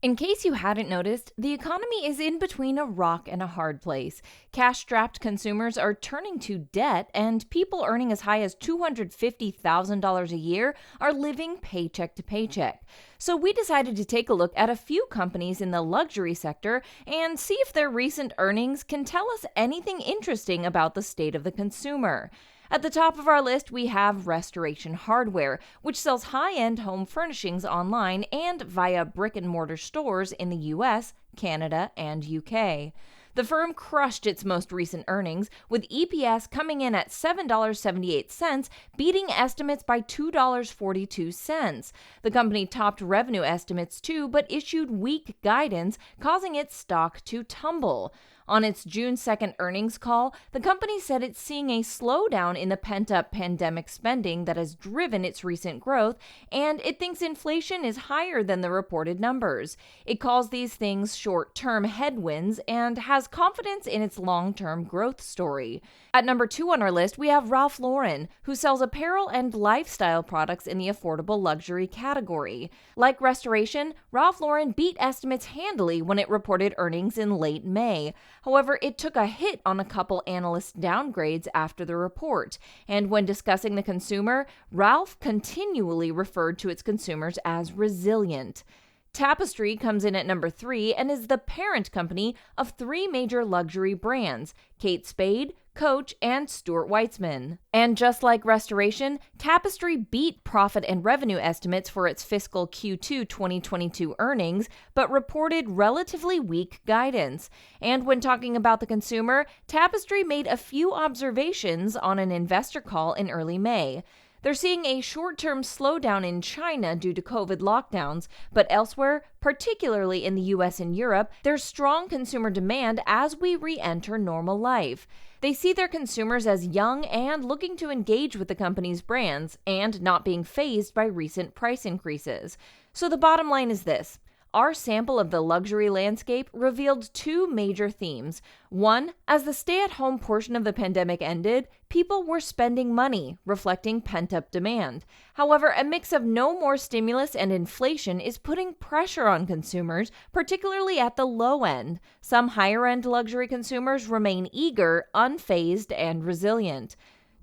In case you hadn't noticed, the economy is in between a rock and a hard place. Cash strapped consumers are turning to debt, and people earning as high as $250,000 a year are living paycheck to paycheck. So, we decided to take a look at a few companies in the luxury sector and see if their recent earnings can tell us anything interesting about the state of the consumer. At the top of our list, we have Restoration Hardware, which sells high end home furnishings online and via brick and mortar stores in the US, Canada, and UK. The firm crushed its most recent earnings, with EPS coming in at $7.78, beating estimates by $2.42. The company topped revenue estimates too, but issued weak guidance, causing its stock to tumble. On its June 2nd earnings call, the company said it's seeing a slowdown in the pent-up pandemic spending that has driven its recent growth, and it thinks inflation is higher than the reported numbers. It calls these things short-term headwinds and has confidence in its long-term growth story. At number 2 on our list, we have Ralph Lauren, who sells apparel and lifestyle products in the affordable luxury category. Like Restoration, Ralph Lauren beat estimates handily when it reported earnings in late May. However, it took a hit on a couple analyst downgrades after the report. And when discussing the consumer, Ralph continually referred to its consumers as resilient. Tapestry comes in at number 3 and is the parent company of 3 major luxury brands, Kate Spade, Coach, and Stuart Weitzman. And just like Restoration, Tapestry beat profit and revenue estimates for its fiscal Q2 2022 earnings, but reported relatively weak guidance. And when talking about the consumer, Tapestry made a few observations on an investor call in early May. They're seeing a short-term slowdown in China due to COVID lockdowns, but elsewhere, particularly in the US and Europe, there's strong consumer demand as we re-enter normal life. They see their consumers as young and looking to engage with the company's brands and not being fazed by recent price increases. So the bottom line is this. Our sample of the luxury landscape revealed 2 major themes. One, as the stay-at-home portion of the pandemic ended, people were spending money, reflecting pent-up demand. However, a mix of no more stimulus and inflation is putting pressure on consumers, particularly at the low end. Some higher-end luxury consumers remain eager, unfazed, and resilient.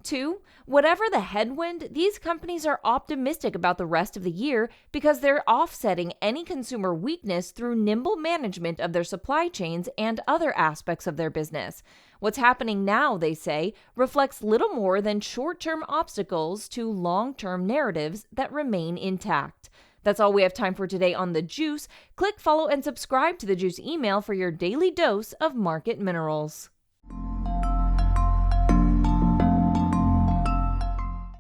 2, whatever the headwind, these companies are optimistic about the rest of the year because they're offsetting any consumer weakness through nimble management of their supply chains and other aspects of their business. What's happening now, they say, reflects little more than short-term obstacles to long-term narratives that remain intact. That's all we have time for today on The Juice. Click follow and subscribe to The Juice email for your daily dose of market minerals.